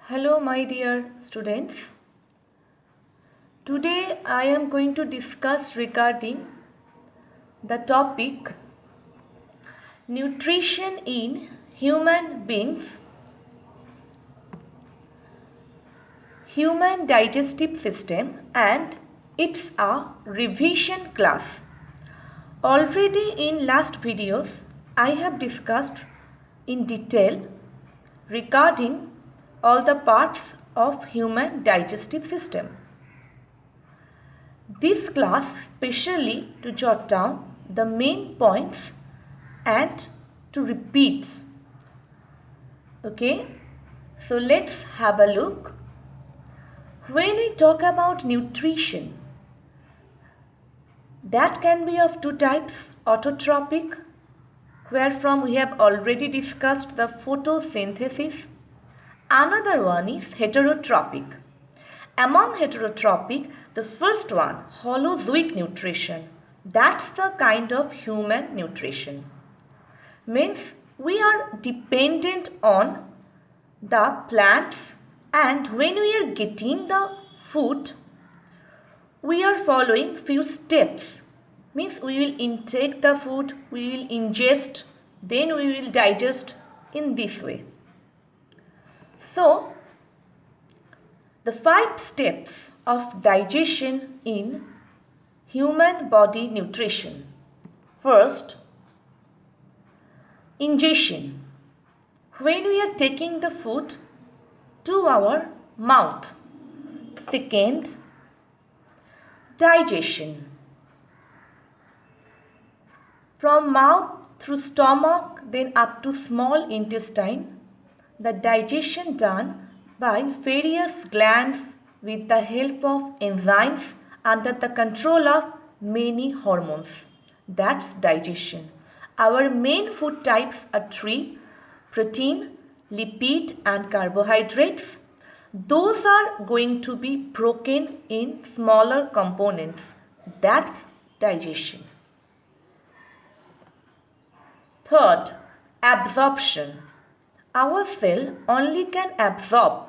Hello, my dear students. Today I am going to discuss regarding the topic nutrition in human beings, human digestive system, and it's a revision class. Already in last videos I have discussed in detail regarding all the parts of human digestive system. This class specially to jot down the main points and to repeat. Okay, so let's have a look. When we talk about nutrition, that can be of two types: autotrophic, wherefrom we have already discussed the photosynthesis. Another one is heterotrophic. Among heterotrophic, the first one, holozoic nutrition, that's the kind of human nutrition. Means we are dependent on the plants, and when we are getting the food, we are following few steps. Means we will intake the food, we will ingest, then we will digest in this way. So, the 5 steps of digestion in human body nutrition. First, ingestion. When we are taking the food to our mouth. Second, digestion. From mouth through stomach, then up to small intestine, the digestion done by various glands with the help of enzymes under the control of many hormones. That's digestion. Our main food types are 3: protein, lipid and carbohydrates. Those are going to be broken in smaller components. That's digestion. Third, absorption. Our cell only can absorb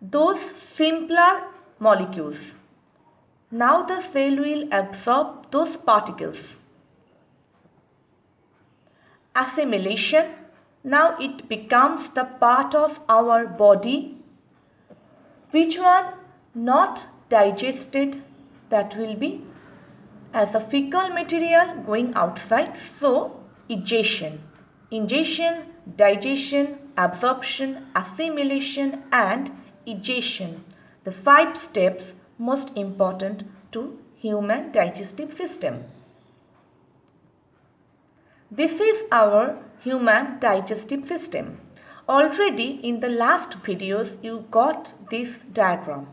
those simpler molecules. Now the cell will absorb those particles. Assimilation. Now it becomes the part of our body. Which one not digested, that will be as a fecal material going outside. So ingestion, digestion, absorption, assimilation and ingestion. The 5 steps most important to human digestive system. This is our human digestive system. Already in the last videos you got this diagram.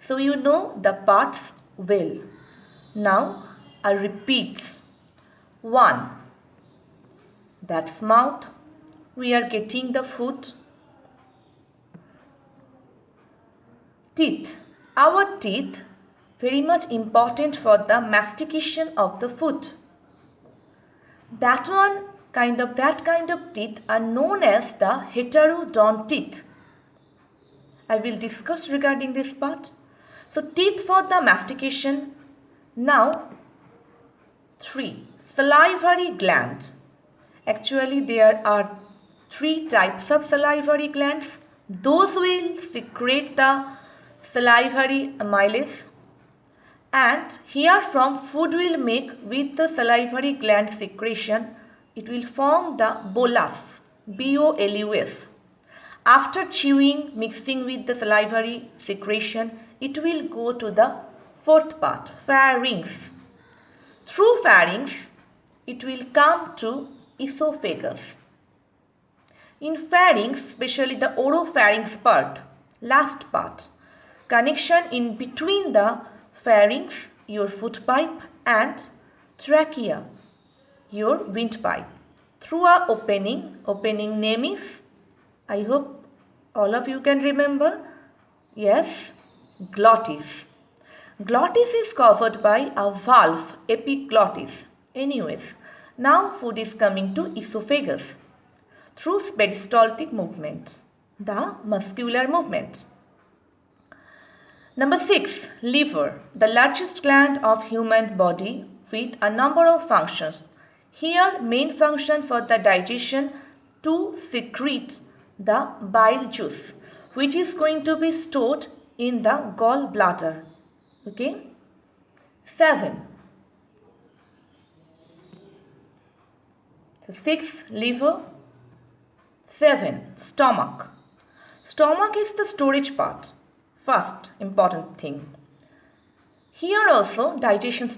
So you know the parts well. Now I repeat. 1. That's mouth. We are getting the food. Teeth. Our teeth very much important for the mastication of the food. That kind of teeth are known as the heterodont teeth. I will discuss regarding this part. So teeth for the mastication. Now 3. Salivary gland. Actually there are 3 types of salivary glands. Those will secrete the salivary amylase, and here from food will make with the salivary gland secretion, it will form the bolus, BOLUS. After chewing, mixing with the salivary secretion, it will go to the 4th part, pharynx. Through pharynx, it will come to esophagus. In pharynx, especially the oropharynx part, last part, connection in between the pharynx, your food pipe, and trachea, your windpipe. Through a opening name is, I hope all of you can remember, yes, glottis. Glottis is covered by a valve, epiglottis. Anyways, now food is coming to esophagus through peristaltic movements. the muscular movement. Number 6, liver, the largest gland of human body with a number of functions. Here, main function for the digestion to secrete the bile juice, which is going to be stored in the gallbladder. Okay. 7. So 6, liver. 7, stomach. Stomach is the storage part. First important thing. Here also digestion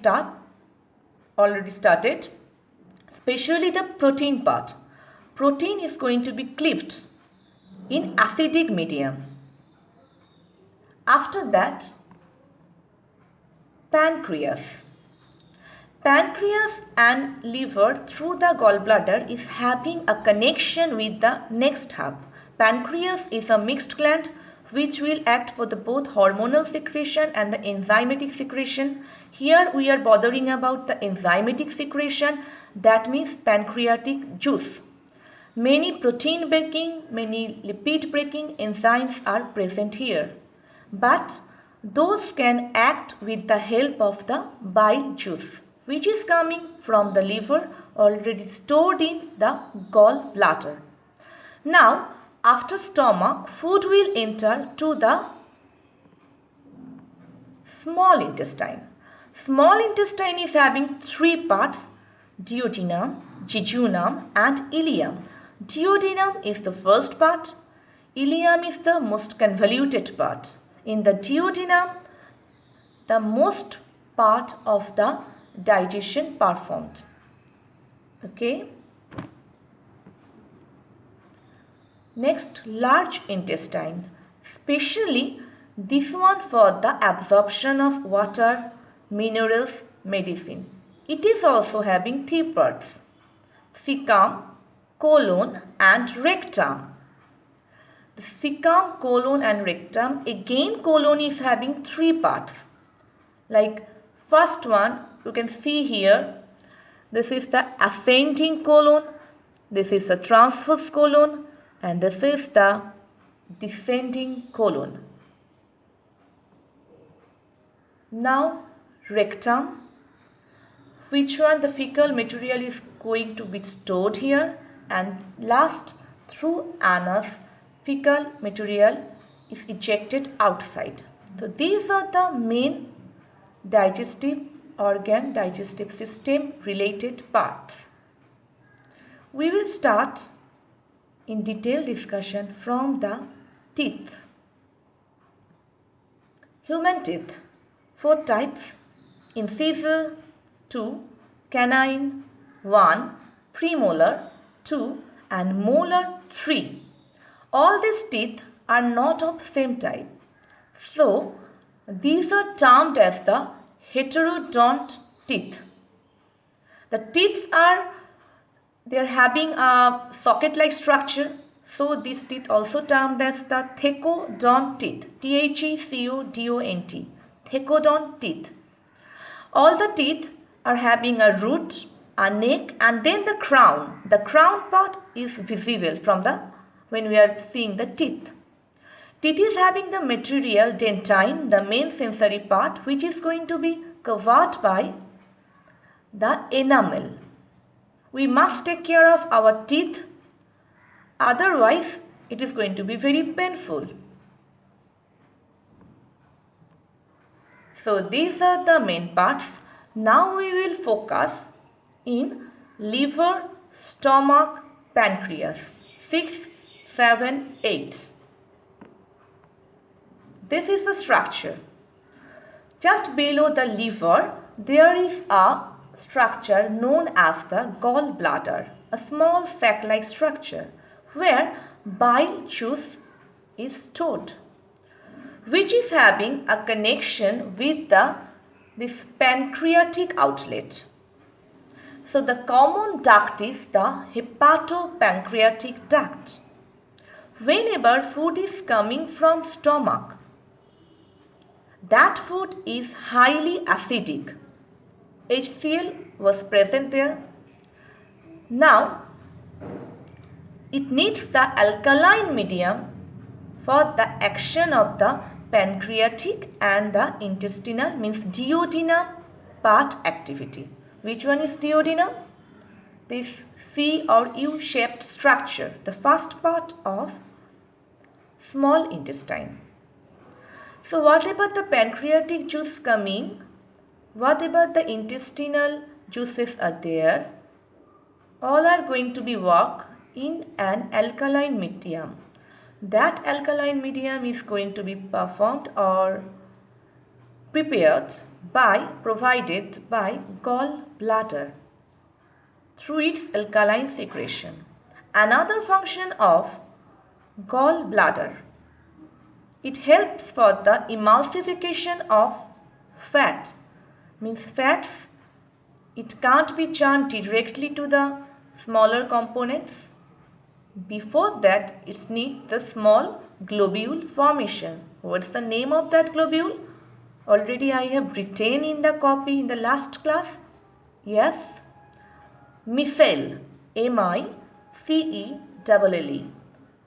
already started, especially the protein part. Protein is going to be cleaved in acidic medium. After that, pancreas. Pancreas and liver through the gallbladder is having a connection with the next hub. Pancreas is a mixed gland which will act for the both hormonal secretion and the enzymatic secretion. Here we are bothering about the enzymatic secretion, that means pancreatic juice. Many protein breaking, many lipid breaking enzymes are present here, but those can act with the help of the bile juice, which is coming from the liver already stored in the gallbladder. Now, after stomach, food will enter to the small intestine. Small intestine is having 3 parts: duodenum, jejunum and ileum. Duodenum is the first part. Ileum is the most convoluted part. In the duodenum, the most part of the digestion performed. Okay. Next, large intestine, especially this one for the absorption of water, minerals, medicine. It is also having 3 parts: cecum, colon and rectum. The cecum, colon and rectum, again colon is having 3 parts. Like first one, you can see here, this is the ascending colon, this is the transverse colon, and this is the descending colon. Now rectum, which one the fecal material is going to be stored here, and last through anus fecal material is ejected outside. So these are the main digestive organ, digestive system related parts. We will start in detailed discussion from the teeth. Human teeth, 4 types: incisor 2, canine 1, premolar 2 and molar 3. All these teeth are not of same type. So these are termed as the heterodont teeth. The teeth are having a socket-like structure. So these teeth also termed as the thecodont teeth. Thecodont. Thecodont teeth. All the teeth are having a root, a neck, and then the crown. The crown part is visible from when we are seeing the teeth. Teeth is having the material dentine, the main sensory part, which is going to be covered by the enamel. We must take care of our teeth, otherwise it is going to be very painful. So these are the main parts. Now we will focus in liver, stomach, pancreas. 6, 7, 8. This is the structure. Just below the liver, there is a structure known as the gallbladder, a small sac-like structure where bile juice is stored, which is having a connection with this pancreatic outlet. So the common duct is the hepatopancreatic duct. Whenever food is coming from stomach, that food is highly acidic. HCl was present there. Now, it needs the alkaline medium for the action of the pancreatic and the intestinal means duodenum part activity. Which one is duodenum? This C or U-shaped structure, the first part of small intestine. So what about the pancreatic juice coming? What about the intestinal juices are there? All are going to be work in an alkaline medium. That alkaline medium is going to be performed or prepared provided by gallbladder through its alkaline secretion. Another function of gallbladder, it helps for the emulsification of fat. Means fats, it can't be churned directly to the smaller components. Before that, it needs the small globule formation. What's the name of that globule? Already I have written in the copy in the last class. Yes, micelle, M-I-C-E-L-L-E.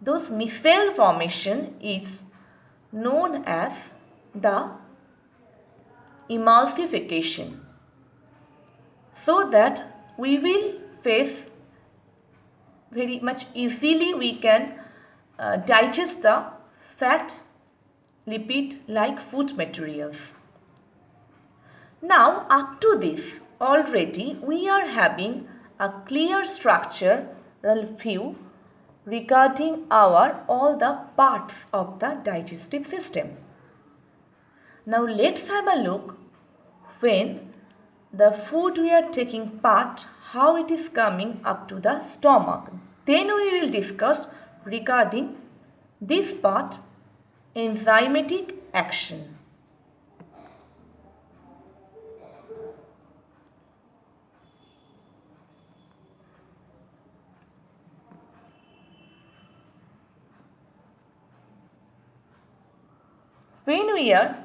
Those micelle formation is known as the emulsification, so that we will face very much easily, we can digest the fat, lipid like food materials. Now up to this already we are having a clear structural view regarding all the parts of the digestive system. Now let's have a look when the food we are taking part, how it is coming up to the stomach. Then we will discuss regarding this part, enzymatic action. When we are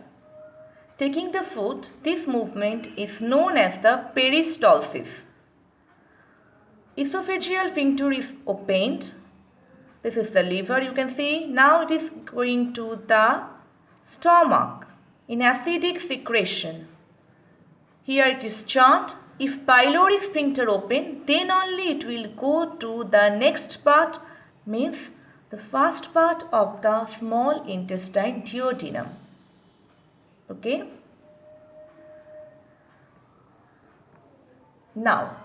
taking the food, this movement is known as the peristalsis. Esophageal sphincter is opened. This is the liver, you can see. Now it is going to the stomach in acidic secretion. Here it is churned. If pyloric sphincter open, then only it will go to the next part, means the first part of the small intestine, duodenum. Okay. Now,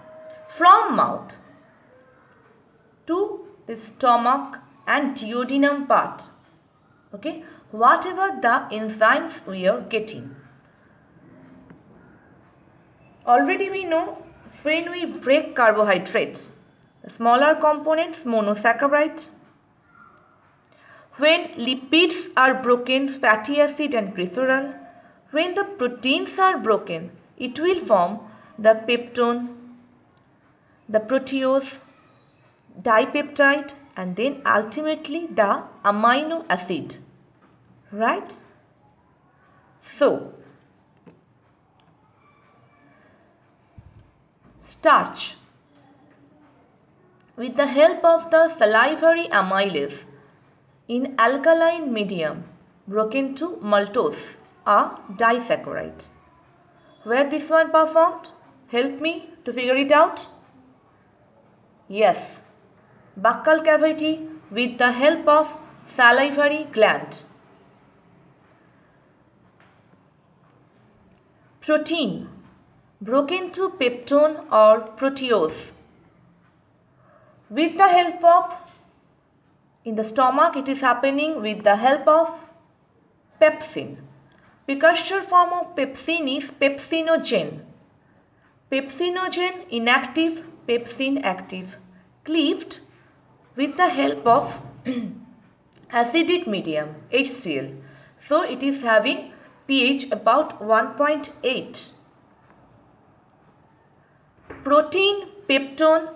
from mouth to the stomach and duodenum part, okay, whatever the enzymes we are getting. Already we know when we break carbohydrates, the smaller components, monosaccharides. When lipids are broken, fatty acid and glycerol. When the proteins are broken, it will form the peptone, the protease, dipeptide, and then ultimately the amino acid. Right? So, starch. With the help of the salivary amylase in alkaline medium broken to maltose, a disaccharide. Where this one performed? Help me to figure it out. Yes, buccal cavity with the help of salivary gland. Protein broken to peptone or protease. With the help of, in the stomach it is happening with the help of pepsin. Precursor form of pepsin is pepsinogen. Pepsinogen inactive, pepsin active. Cleaved with the help of acidic medium, HCl. So it is having pH about 1.8. Protein, peptone,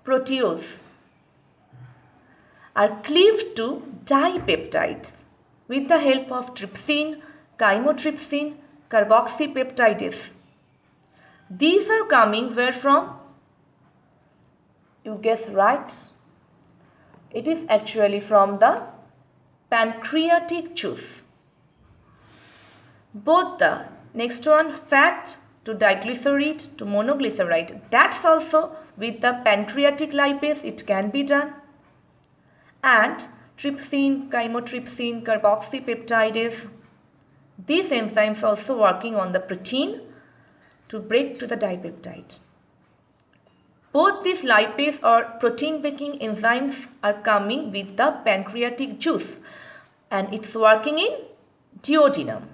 protease are cleaved to dipeptides with the help of trypsin, chymotrypsin, carboxypeptidase. These are coming where from? You guess right. It is actually from the pancreatic juice. Both the next one, fat to diglyceride to monoglyceride, that's also with the pancreatic lipase it can be done. And trypsin, chymotrypsin, carboxypeptidase, these enzymes also working on the protein to break to the dipeptide. Both these lipase or protein breaking enzymes are coming with the pancreatic juice and it's working in duodenum.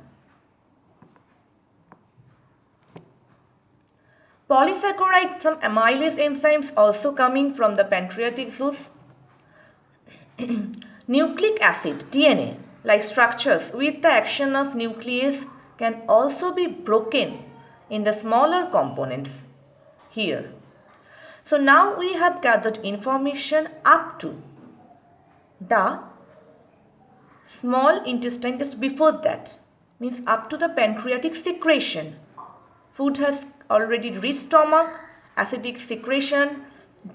Polysaccharide, some amylase enzymes also coming from the pancreatic juice. Nucleic acid, DNA, like structures with the action of nuclease can also be broken in the smaller components here. So now we have gathered information up to the small intestine, just before that, means up to the pancreatic secretion. Food has already reached stomach, acidic secretion,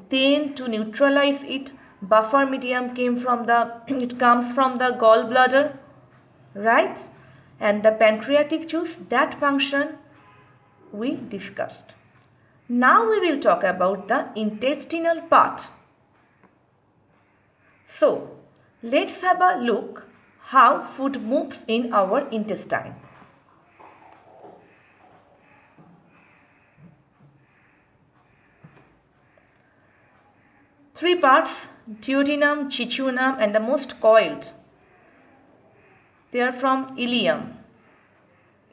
then to neutralize it, buffer medium it comes from the gallbladder, right? And the pancreatic juice, that function we discussed. Now we will talk about the intestinal part. So let's have a look how food moves in our intestine. Three parts: duodenum, jejunum, and the most coiled. They are from ileum.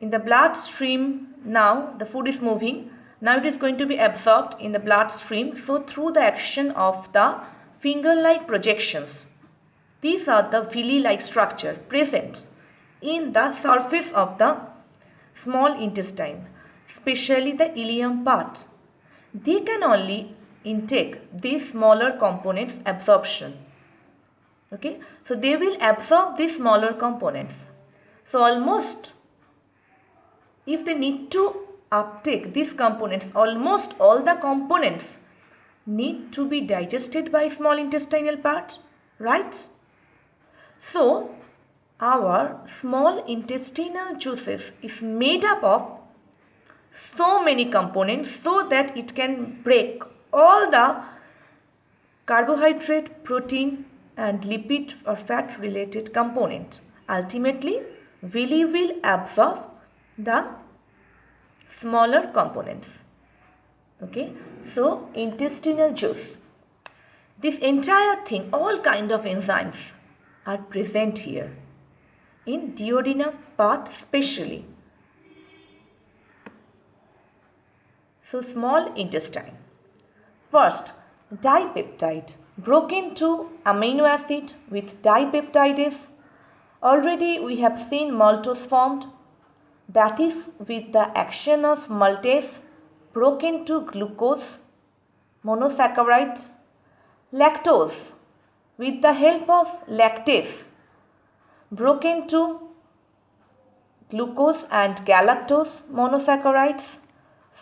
In the bloodstream, now the food is moving. Now it is going to be absorbed in the bloodstream. So through the action of the finger-like projections, these are the villi-like structure present in the surface of the small intestine, especially the ileum part. They can only intake these smaller components absorption. Okay, so they will absorb these smaller components. So almost, if they need to uptake these components, almost all the components need to be digested by small intestinal part, right? So our small intestinal juices is made up of so many components so that it can break all the carbohydrate, protein and lipid or fat related component. Ultimately, villi will absorb the smaller components. Okay, so intestinal juice. This entire thing, all kind of enzymes are present here in duodenum part especially. So small intestine. First, dipeptide, broken to amino acid with dipeptidase. Already we have seen maltose formed, that is with the action of maltase broken to glucose, monosaccharides. Lactose, with the help of lactase, broken to glucose and galactose monosaccharides.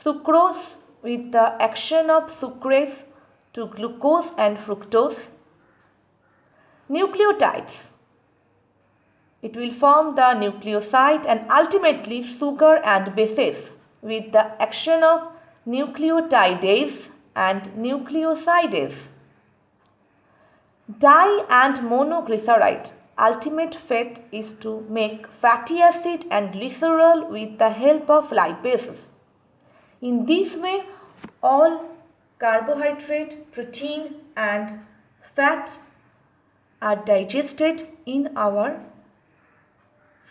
Sucrose, with the action of sucrase to glucose and fructose. Nucleotides, it will form the nucleoside and ultimately sugar and bases with the action of nucleotidase and nucleosidase. Di and monoglyceride, ultimate fate is to make fatty acid and glycerol with the help of lipases. In this way, all carbohydrate, protein and fat are digested in our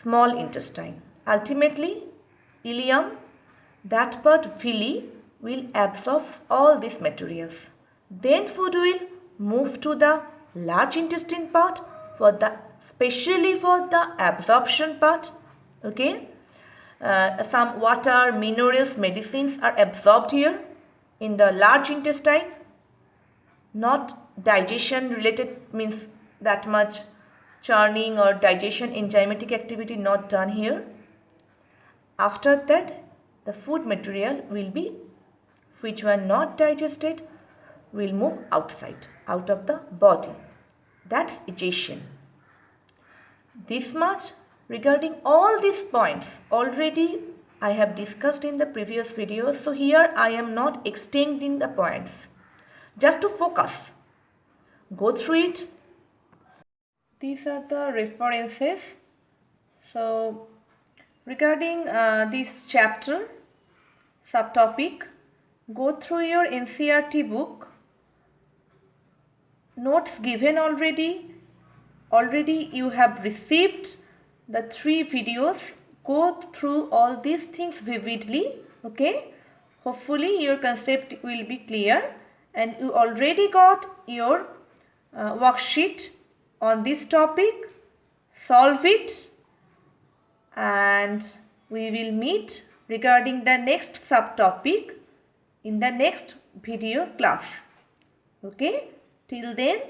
small intestine. Ultimately, ileum, that part villi, will absorb all these materials. Then food will move to the large intestine part especially for the absorption part. Okay, some water, minerals, medicines are absorbed here in the large intestine. Not digestion related, means that much churning or digestion enzymatic activity not done here. After that, the food material will be, which were not digested, will move outside, out of the body. That's digestion. This much regarding all these points already I have discussed in the previous video, so here I am not extending the points. Just to focus, go through it. These are the references. So regarding this chapter subtopic, go through your NCERT book. Notes given already you have received the 3 videos. Go through all these things vividly. Okay, hopefully your concept will be clear, and you already got your worksheet on this topic. Solve it, and we will meet regarding the next subtopic in the next video class. Okay, till then,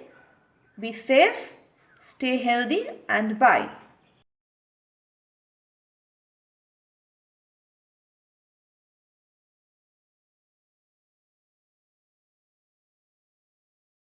be safe, stay healthy, and bye.